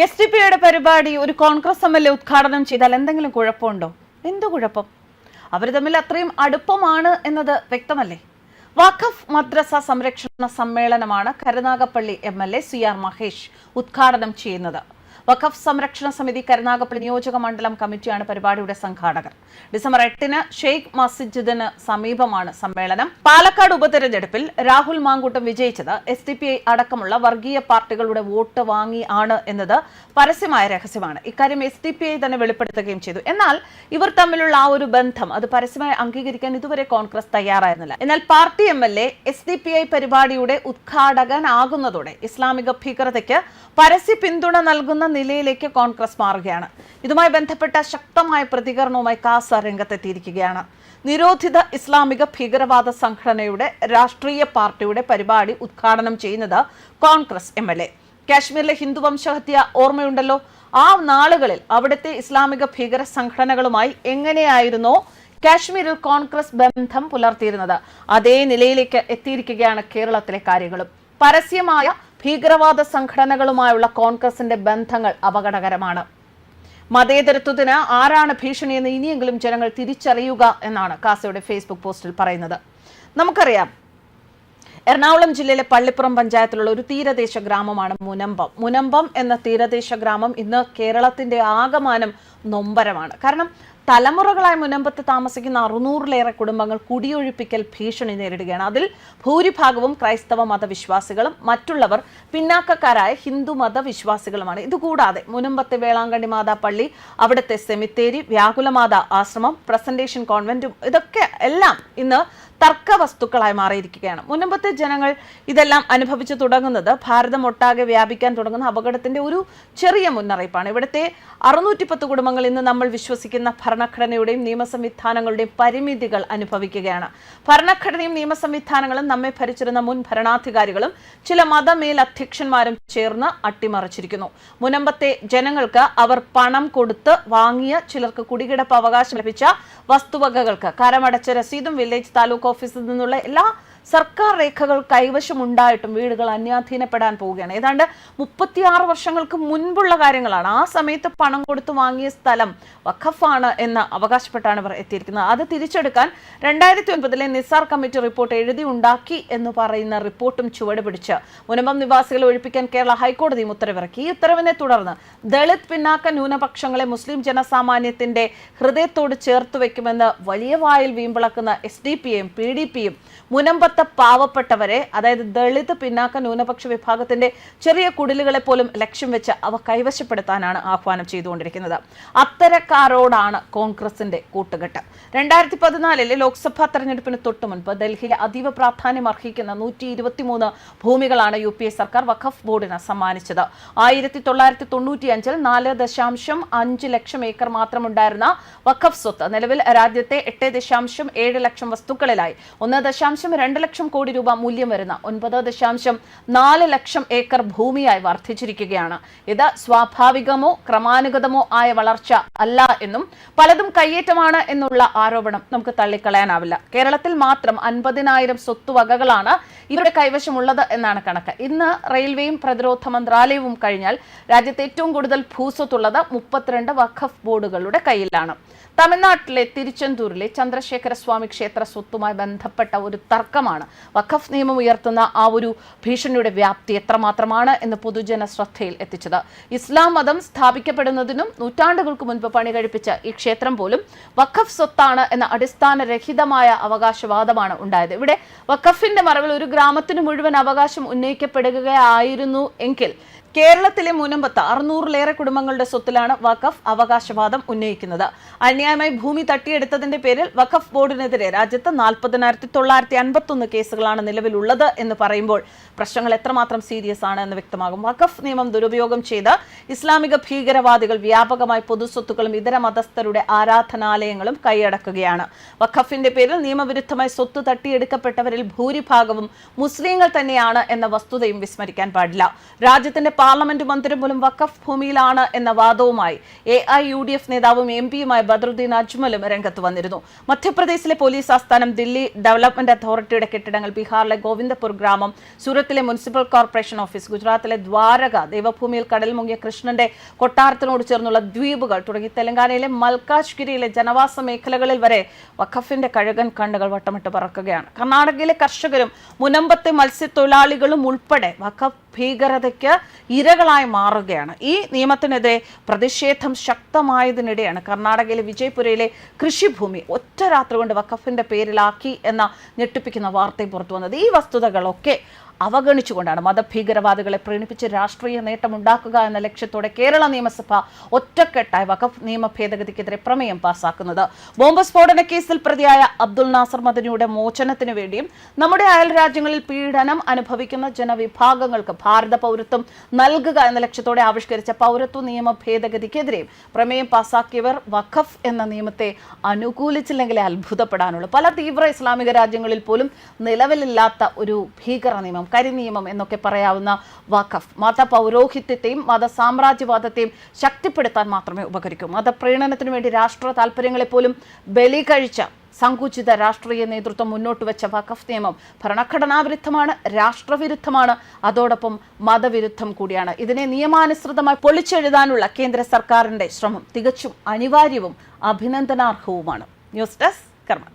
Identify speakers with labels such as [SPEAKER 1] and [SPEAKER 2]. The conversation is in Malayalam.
[SPEAKER 1] എസ്.ഡി.പി.ഐയുടെ പരിപാടി ഒരു കോൺഗ്രസ് എം.എൽ.എ ഉദ്ഘാടനം ചെയ്താൽ എന്തെങ്കിലും കുഴപ്പമുണ്ടോ? എന്തു കുഴപ്പം? അവർ തമ്മിൽ അത്രയും അടുപ്പമാണ് എന്നത് വ്യക്തമല്ലേ? വഖഫ് മദ്രസ സംരക്ഷണ സമ്മേളനമാണ് കരുനാഗപ്പള്ളി എം.എൽ.എ സി.ആർ. മഹേഷ് ഉദ്ഘാടനം ചെയ്യുന്നത്. വഖഫ് സംരക്ഷണ സമിതി കരുനാഗപ്പള്ളി നിയോജക മണ്ഡലം കമ്മിറ്റിയാണ് പരിപാടിയുടെ സംഘാടകർ. ഡിസംബർ 8-ന് ഷെയ്ഖ് മസ്ജിദിന് സമീപമാണ് സമ്മേളനം. പാലക്കാട് ഉപതെരഞ്ഞെടുപ്പിൽ രാഹുൽ മാങ്കൂട്ടം വിജയിച്ചത് എസ്.ഡി.പി.ഐ അടക്കമുള്ള വർഗീയ പാർട്ടികളുടെ വോട്ട് വാങ്ങി ആണ് എന്നത് പരസ്യമായ രഹസ്യമാണ്. ഇക്കാര്യം എസ്.ഡി.പി.ഐ തന്നെ വെളിപ്പെടുത്തുകയും ചെയ്തു. എന്നാൽ ഇവർ തമ്മിലുള്ള ആ ഒരു ബന്ധം അത് പരസ്യമായി അംഗീകരിക്കാൻ ഇതുവരെ കോൺഗ്രസ് തയ്യാറായിരുന്നില്ല. എന്നാൽ പാർട്ടി എം.എൽ.എ എസ്.ഡി.പി.ഐ പരിപാടിയുടെ ഉദ്ഘാടകനാകുന്നതോടെ ഇസ്ലാമിക ഭീകരതയ്ക്ക് പരസ്യ പിന്തുണ നൽകുന്ന നിലയിലേക്ക് കോൺഗ്രസ് മാറുകയാണ്. ഇതുമായി ബന്ധപ്പെട്ട ശക്തമായ പ്രതികരണവുമായി കാസ രംഗത്തെത്തിയിരിക്കുകയാണ്. നിരോധിത ഇസ്ലാമിക ഭീകരവാദ സംഘടനയുടെ രാഷ്ട്രീയ പാർട്ടിയുടെ പരിപാടി ഉദ്ഘാടനം ചെയ്യുന്നത് കോൺഗ്രസ് എം.എൽ.എ. കാശ്മീരിലെ ഹിന്ദു വംശഹത്യ ഓർമ്മയുണ്ടല്ലോ. ആ നാളുകളിൽ അവിടുത്തെ ഇസ്ലാമിക ഭീകര സംഘടനകളുമായി എങ്ങനെയായിരുന്നോ കാശ്മീരിൽ കോൺഗ്രസ് ബന്ധം പുലർത്തിയിരുന്നത്, അതേ നിലയിലേക്ക് എത്തിയിരിക്കുകയാണ് കേരളത്തിലെ കാര്യങ്ങളും. പരസ്യമായ ഭീകരവാദ സംഘടനകളുമായുള്ള കോൺഗ്രസിന്റെ ബന്ധങ്ങൾ അപകടകരമാണ്. മതേതരത്വത്തിന് ആരാണ് ഭീഷണിയെന്ന് ഇനിയെങ്കിലും ജനങ്ങൾ തിരിച്ചറിയുക എന്നാണ് കാസയുടെ ഫേസ്ബുക്ക് പോസ്റ്റിൽ പറയുന്നത്. നമുക്കറിയാം, എറണാകുളം ജില്ലയിലെ പള്ളിപ്പുറം പഞ്ചായത്തിലുള്ള ഒരു തീരദേശ ഗ്രാമമാണ് മുനമ്പം. മുനമ്പം എന്ന തീരദേശ ഗ്രാമം ഇന്ന് കേരളത്തിന്റെ ആകമാനം നൊമ്പരമാണ്. കാരണം തലമുറകളായി മുനമ്പത്ത് താമസിക്കുന്ന 600-ലേറെ കുടുംബങ്ങൾ കുടിയൊഴിപ്പിക്കൽ ഭീഷണി നേരിടുകയാണ്. അതിൽ ഭൂരിഭാഗവും ക്രൈസ്തവ മതവിശ്വാസികളും മറ്റുള്ളവർ പിന്നാക്കക്കാരായ ഹിന്ദു മതവിശ്വാസികളുമാണ്. ഇതുകൂടാതെ മുനമ്പത്തെ വേളാങ്കണ്ണി മാതാ പള്ളി, അവിടുത്തെ സെമിത്തേരി, വ്യാകുലമാതാ ആശ്രമം, പ്രസന്റേഷൻ കോൺവെന്റും ഇതൊക്കെ എല്ലാം ഇന്ന് തർക്ക വസ്തുക്കളായി മാറിയിരിക്കുകയാണ്. മുനമ്പത്തെ ജനങ്ങൾ ഇതെല്ലാം അനുഭവിച്ചു തുടങ്ങുന്നത് ഭാരതം ഒട്ടാകെ വ്യാപിക്കാൻ തുടങ്ങുന്ന അപകടത്തിന്റെ ഒരു ചെറിയ മുന്നറിയിപ്പാണ്. ഇവിടുത്തെ 610 കുടുംബങ്ങൾ ഇന്ന് നമ്മൾ വിശ്വസിക്കുന്ന ഭരണഘടനയുടെയും നിയമസംവിധാനങ്ങളുടെയും പരിമിതികൾ അനുഭവിക്കുകയാണ്. ഭരണഘടനയും നിയമസംവിധാനങ്ങളും നമ്മെ ഭരിച്ചിരുന്ന മുൻ ഭരണാധികാരികളും ചില മതമേലധ്യക്ഷന്മാരും ചേർന്ന് അട്ടിമറിച്ചിരിക്കുന്നു. മുനമ്പത്തെ ജനങ്ങൾക്ക് അവർ പണം കൊടുത്ത് വാങ്ങിയ, ചിലർക്ക് കുടികിടപ്പ് അവകാശം ലഭിച്ച വസ്തുവകകൾക്ക് കരമടച്ച രസീതും വില്ലേജ് താലൂക്ക് ഓഫീസിൽ നിന്നുള്ള എല്ലാ സർക്കാർ രേഖകൾ കൈവശമുണ്ടായിട്ടും വീടുകൾ അന്യാധീനപ്പെടാൻ പോവുകയാണ്. ഏതാണ്ട് 36 വർഷങ്ങൾക്ക് മുൻപുള്ള കാര്യങ്ങളാണ്. ആ സമയത്ത് പണം കൊടുത്തു വാങ്ങിയ സ്ഥലം വഖഫാണ് എന്ന് അവകാശപ്പെട്ടാണ് ഇവർ എത്തിയിരിക്കുന്നത്. അത് തിരിച്ചെടുക്കാൻ 2009-ലെ നിസാർ കമ്മിറ്റി റിപ്പോർട്ട് എഴുതി ഉണ്ടാക്കി എന്ന് പറയുന്ന റിപ്പോർട്ടും ചുവട് പിടിച്ച് മുനമ്പം നിവാസികളെ ഒഴിപ്പിക്കാൻ കേരള ഹൈക്കോടതിയും ഉത്തരവിറക്കി. ഈ ഉത്തരവിനെ തുടർന്ന് ദളിത് പിന്നാക്ക ന്യൂനപക്ഷങ്ങളെ മുസ്ലിം ജനസാമാന്യത്തിന്റെ ഹൃദയത്തോട് ചേർത്ത് വെക്കുമെന്ന് വലിയ വായിൽ വീമ്പിളക്കുന്ന എസ്.ഡി.പി.യും PDP-യും മുനമ്പത്തെ പാവപ്പെട്ടവരെ, അതായത് ദളിത് പിന്നാക്ക ന്യൂനപക്ഷ വിഭാഗത്തിന്റെ ചെറിയ കുടിലുകളെ പോലും ലക്ഷ്യം വെച്ച് അവ കൈവശപ്പെടുത്താനാണ് ആഹ്വാനം ചെയ്തുകൊണ്ടിരിക്കുന്നത്. അത്തരക്കാരോടാണ് കോൺഗ്രസിന്റെ കൂട്ടുകെട്ട്. 2014-ലെ ലോക്സഭാ തെരഞ്ഞെടുപ്പിന് തൊട്ടു മുൻപ് ഡൽഹിയിലെ അതീവ പ്രാധാന്യം അർഹിക്കുന്ന 123 ഭൂമികളാണ് UPA സർക്കാർ വഖഫ് ബോർഡിന് സമ്മാനിച്ചത്. 1995-ൽ 4.5 ലക്ഷം ഏക്കർ മാത്രമുണ്ടായിരുന്ന വഖഫ് സ്വത്ത് നിലവിൽ രാജ്യത്തെ 8.7 ലക്ഷം വസ്തുക്കളിലായി 1.2 ലക്ഷം കോടി രൂപ മൂല്യം വരുന്ന 9.4 ലക്ഷം ഏക്കർ ഭൂമിയായി വർദ്ധിച്ചിരിക്കുകയാണ്. ഇത് സ്വാഭാവികമോ ക്രമാനുഗതമോ ആയ വളർച്ച അല്ല എന്നും പലതും കയ്യേറ്റമാണ് എന്നുള്ള ആരോപണം നമുക്ക് തള്ളിക്കളയാനാവില്ല. കേരളത്തിൽ മാത്രം 50,000 സ്വത്തുവകകളാണ് ഇവരുടെ കൈവശമുള്ളത് എന്നാണ് കണക്ക്. ഇന്ന് റെയിൽവേയും പ്രതിരോധ മന്ത്രാലയവും കഴിഞ്ഞാൽ രാജ്യത്ത് ഏറ്റവും കൂടുതൽ ഭൂസ്വത്തുള്ളത് 32 വഖഫ് ബോർഡുകളുടെ കയ്യിലാണ്. തമിഴ്നാട്ടിലെ തിരുച്ചെന്തൂരിലെ ചന്ദ്രശേഖര സ്വാമി ക്ഷേത്ര സ്വത്തുമായി ബന്ധപ്പെട്ട ഒരു തർക്കമാണ് വഖഫ് നിയമം ഉയർത്തുന്ന ആ ഒരു ഭീഷണിയുടെ വ്യാപ്തി എത്രമാത്രമാണ് എന്ന് പൊതുജന ശ്രദ്ധയിൽ എത്തിച്ചത്. ഇസ്ലാം മതം സ്ഥാപിക്കപ്പെടുന്നതിനും നൂറ്റാണ്ടുകൾക്ക് മുൻപ് പണി കഴിപ്പിച്ച ഈ ക്ഷേത്രം പോലും വഖഫ് സ്വത്താണ് എന്ന അടിസ്ഥാനരഹിതമായ അവകാശവാദമാണ് ഉണ്ടായത്. ഇവിടെ വഖഫിന്റെ മറവിൽ ഒരു ഗ്രാമത്തിന് മുഴുവൻ അവകാശം ഉന്നയിക്കപ്പെടുകയായിരുന്നു എങ്കിൽ കേരളത്തിലെ മുനമ്പത്ത് 600-ലേറെ കുടുംബങ്ങളുടെ സ്വത്തിലാണ് വഖഫ് അവകാശവാദം ഉന്നയിക്കുന്നത്. അന്യായമായി ഭൂമി തട്ടിയെടുത്തതിന്റെ പേരിൽ വഖഫ് ബോർഡിനെതിരെ രാജ്യത്ത് 40,951 കേസുകളാണ് നിലവിലുള്ളത് എന്ന് പറയുമ്പോൾ പ്രശ്നങ്ങൾ എത്രമാത്രം സീരിയസ് ആണ് എന്ന് വ്യക്തമാകും. വഖഫ് നിയമം ദുരുപയോഗം ചെയ്ത് ഇസ്ലാമിക ഭീകരവാദികൾ വ്യാപകമായി പൊതുസ്വത്തുക്കളും ഇതര മതസ്ഥരുടെ ആരാധനാലയങ്ങളും കൈയടക്കുകയാണ്. വഖഫിന്റെ പേരിൽ നിയമവിരുദ്ധമായി സ്വത്ത് തട്ടിയെടുക്കപ്പെട്ടവരിൽ ഭൂരിഭാഗവും മുസ്ലിങ്ങൾ തന്നെയാണ് എന്ന വസ്തുതയും വിസ്മരിക്കാൻ പാടില്ല. രാജ്യത്തിന്റെ പാർലമെന്റ് മന്ദിരം പോലും വഖഫ് ഭൂമിയിലാണ് എന്ന വാദവുമായി AIUDF നേതാവും MP-യുമായ ബദറുദ്ദീൻ അജ്മലും രംഗത്ത് വന്നിരുന്നു. മധ്യപ്രദേശിലെ പോലീസ് ആസ്ഥാനം, ദില്ലി ഡെവലപ്മെന്റ് അതോറിറ്റിയുടെ കെട്ടിടങ്ങൾ, ബീഹാറിലെ ഗോവിന്ദപുർ ഗ്രാമം, സൂറത്തിലെ മുനിസിപ്പൽ കോർപ്പറേഷൻ ഓഫീസ്, ഗുജറാത്തിലെ ദ്വാരക, ദേവഭൂമിയിൽ കടൽ മുങ്ങിയ കൃഷ്ണന്റെ കൊട്ടാരത്തിനോട് ചേർന്നുള്ള ദ്വീപുകൾ തുടങ്ങി തെലങ്കാനയിലെ മൽക്കാജ്ഗിരിയിലെ ജനവാസ മേഖലകളിൽ വരെ വഖഫിന്റെ കഴുകൻ കണ്ണുകൾ വട്ടമിട്ട് പറക്കുകയാണ്. കർണാടകയിലെ കർഷകരും മുനമ്പത്തെ മത്സ്യത്തൊഴിലാളികളും ഉൾപ്പെടെ വഖഫ് ഭീകരതയ്ക്ക് ഇരകളായി മാറുകയാണ്. ഈ നിയമത്തിനെതിരെ പ്രതിഷേധം ശക്തമായതിനിടെയാണ് കർണാടകയിലെ വിജയപുരയിലെ കൃഷിഭൂമി ഒറ്റ രാത്രി കൊണ്ട് വഖഫിന്റെ പേരിലാക്കി എന്ന ഞെട്ടിപ്പിക്കുന്ന വാർത്തയും പുറത്തു വന്നത്. ഈ വസ്തുതകളൊക്കെ അവഗണിച്ചുകൊണ്ടാണ് മതഭീകരവാദികളെ പ്രീണിപ്പിച്ച് രാഷ്ട്രീയ നേട്ടമുണ്ടാക്കുക എന്ന ലക്ഷ്യത്തോടെ കേരള നിയമസഭ ഒറ്റക്കെട്ടായി വഖഫ് നിയമ ഭേദഗതിക്കെതിരെ പ്രമേയം പാസാക്കുന്നത്. ബോംബ് സ്ഫോടന കേസിൽ പ്രതിയായ അബ്ദുൾ നാസർ മദനിയുടെ മോചനത്തിനു വേണ്ടിയും നമ്മുടെ അയൽ രാജ്യങ്ങളിൽ പീഡനം അനുഭവിക്കുന്ന ജനവിഭാഗങ്ങൾക്ക് ഭാരത പൗരത്വം നൽകുക എന്ന ലക്ഷ്യത്തോടെ ആവിഷ്കരിച്ച പൗരത്വ നിയമ ഭേദഗതിക്കെതിരെയും പ്രമേയം പാസാക്കിയവർ വഖഫ് എന്ന നിയമത്തെ അനുകൂലിച്ചില്ലെങ്കിലേ അത്ഭുതപ്പെടാനുള്ളൂ. പല തീവ്ര ഇസ്ലാമിക രാജ്യങ്ങളിൽ പോലും നിലവിലില്ലാത്ത ഒരു ഭീകര നിയമം, കരിനിയമം എന്നൊക്കെ പറയാവുന്ന വഖഫ് മതപൗരോഹിത്യത്തെയും മതസാമ്രാജ്യവാദത്തെയും ശക്തിപ്പെടുത്താൻ മാത്രമേ ഉപകരിക്കൂ. മതപ്രീണനത്തിനു വേണ്ടി രാഷ്ട്ര താല്പര്യങ്ങളെ പോലും ബലി കഴിച്ച സങ്കുചിത രാഷ്ട്രീയ നേതൃത്വം മുന്നോട്ട് വെച്ച വഖഫ് നിയമം ഭരണഘടനാ വിരുദ്ധമാണ്, രാഷ്ട്രവിരുദ്ധമാണ്, അതോടൊപ്പം മതവിരുദ്ധം കൂടിയാണ്. ഇതിനെ നിയമാനുസൃതമായി പൊളിച്ചെഴുതാനുള്ള കേന്ദ്ര സർക്കാരിന്റെ ശ്രമം തികച്ചും അനിവാര്യവും അഭിനന്ദനാർഹവുമാണ്. ന്യൂസ് ഡെസ്ക് കർമ്മ.